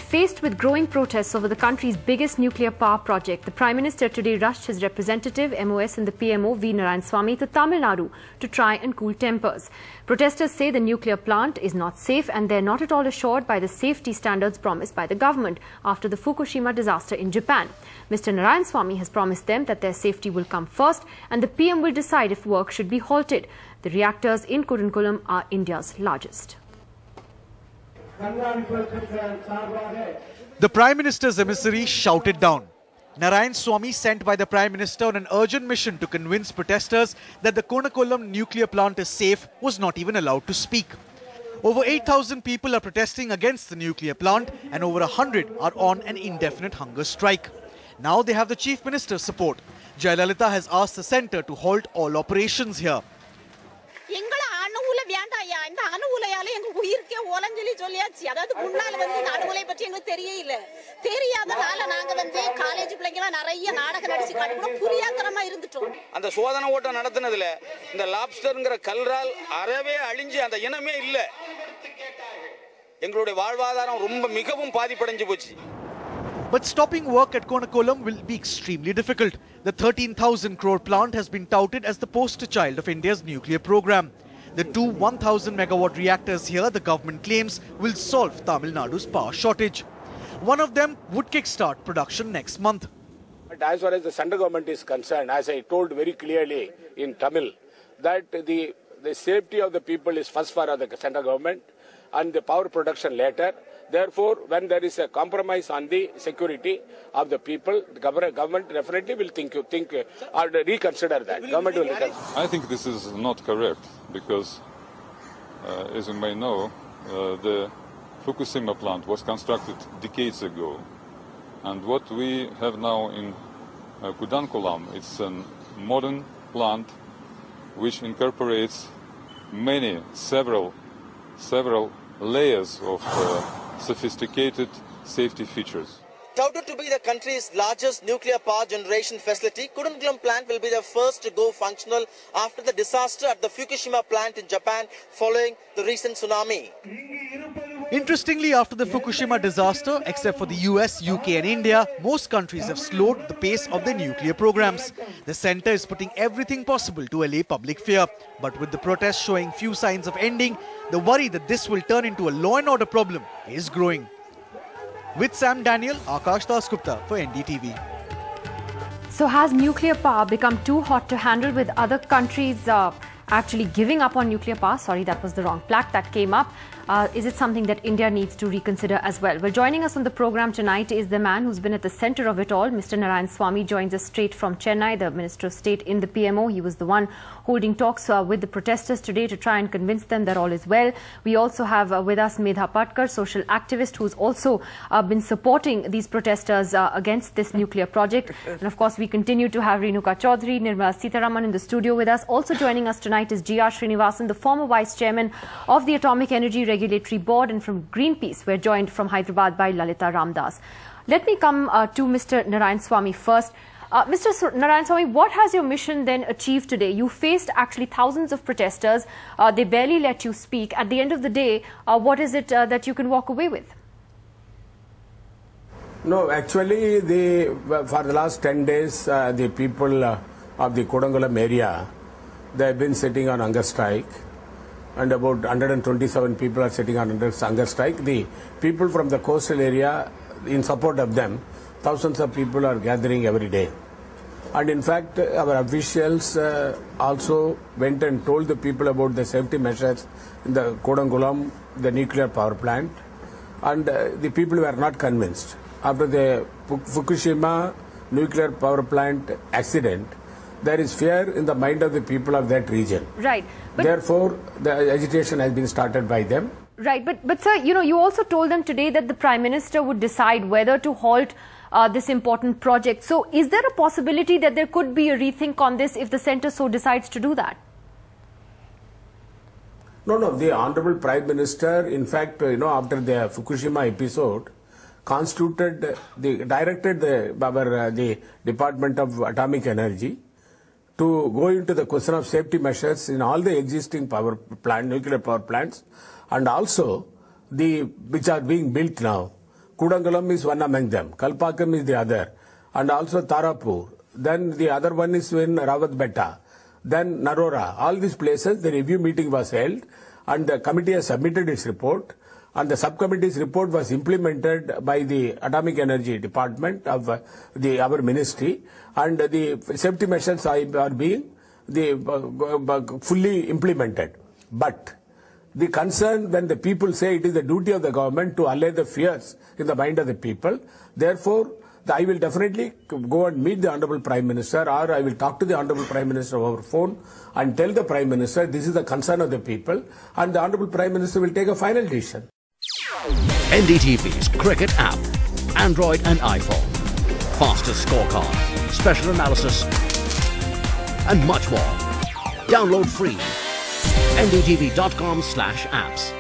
faced with growing protests over the country's biggest nuclear power project, the Prime Minister today rushed his representative, MOS and the PMO V. Narayanaswamy to Tamil Nadu to try and cool tempers. Protesters say the nuclear plant is not safe and they're not at all assured by the safety standards promised by the government after the Fukushima disaster in Japan. Mr. Narayanaswamy has promised them that their safety will come first and the PM will decide if work should be halted. The reactors in Kudankulam are India's largest. The Prime Minister's emissary shouted down. Narayanaswamy, sent by the Prime Minister on an urgent mission to convince protesters that the Kudankulam nuclear plant is safe, was not even allowed to speak. Over 8,000 people are protesting against the nuclear plant and over 100 are on an indefinite hunger strike. Now they have the Chief Minister's support. Jayalalitha has asked the centre to halt all operations here. அந்த சோதனை ஓட்டம் நடத்துனதுல இந்த லாப்ஸ்டர்ங்கற கல்றால் அறவே அழிஞ்சு அந்த இனமே இல்ல. எங்களுடைய வாழ்வாதாரம் ரொம்ப மிகவும் பாதிப்படைஞ்சு போச்சு. But stopping work at Kudankulam will be extremely difficult. The 13,000 crore plant has been touted as the poster child of India's nuclear program. The two 1,000 megawatt reactors here, the government claims, will solve Tamil Nadu's power shortage. One of them would kickstart production next month. But as far as the central government is concerned, as I told very clearly in Tamil, that the safety of the people is first for the central government and the power production later. Therefore, when there is a compromise on the security of the people, the government definitely will think or reconsider that. Government will reconsider. I think this is not correct because, as you may know, the Fukushima plant was constructed decades ago, and what we have now in Kudankulam, it's a modern plant which incorporates several layers of sophisticated safety features. Touted to be the country's largest nuclear power generation facility, Kudankulam plant will be the first to go functional after the disaster at the Fukushima plant in Japan following the recent tsunami. Interestingly, after the Fukushima disaster, except for the US, UK and India, most countries have slowed the pace of their nuclear programs. The centre is putting everything possible to allay public fear. But with the protests showing few signs of ending, the worry that this will turn into a law and order problem is growing. With Sam Daniel, Akash Dasgupta for NDTV. So has nuclear power become too hot to handle with other countries actually giving up on nuclear power? Sorry, that was the wrong plaque that came up. Is it something that India needs to reconsider as well? Well, joining us on the program tonight is the man who's been at the centre of it all. Mr. Narayanaswamy joins us straight from Chennai, the Minister of State in the PMO. He was the one holding talks with the protesters today to try and convince them that all is well. We also have with us Medha Patkar, social activist, who's also been supporting these protesters against this nuclear project. And of course, we continue to have Renuka Chaudhary, Nirmala Sitharaman in the studio with us. Also joining us tonight is G.R. Srinivasan, the former Vice Chairman of the Atomic Energy Regulatory Board, and from Greenpeace, we're joined from Hyderabad by Lalita Ramdas. Let me come to Mr. Narayanaswamy first. Mr. Narayanaswamy, what has your mission then achieved today? You faced actually thousands of protesters. They barely let you speak. At the end of the day, what is it that you can walk away with? No, actually, for the last 10 days, the people of the Kudankulam area, they have been sitting on hunger strike. And about 127 people are sitting on hunger strike. The people from the coastal area, in support of them, thousands of people are gathering every day. And in fact, our officials also went and told the people about the safety measures in the Kudankulam, the nuclear power plant. And the people were not convinced. After the Fukushima nuclear power plant accident, there is fear in the mind of the people of that region. Right. But therefore, the agitation has been started by them. Right. But sir, you also told them today that the Prime Minister would decide whether to halt this important project. So is there a possibility that there could be a rethink on this if the centre so decides to do that? No. The Honorable Prime Minister, in fact, after the Fukushima episode, directed the Department of Atomic Energy to go into the question of safety measures in all the existing nuclear power plants, and also which are being built now. Kudankulam is one among them. Kalpakkam is the other. And also Tarapur. Then the other one is in Rawatbetta. Then Narora. All these places, the review meeting was held and the committee has submitted its report. And the subcommittee's report was implemented by the Atomic Energy Department of our ministry. And the safety measures are being fully implemented. But the concern when the people say it is the duty of the government to allay the fears in the mind of the people, therefore, I will definitely go and meet the Honorable Prime Minister, or I will talk to the Honorable Prime Minister over phone and tell the Prime Minister this is the concern of the people, and the Honorable Prime Minister will take a final decision. NDTV's cricket app, Android and iPhone, fastest scorecard, special analysis, and much more. Download free. ndtv.com/apps.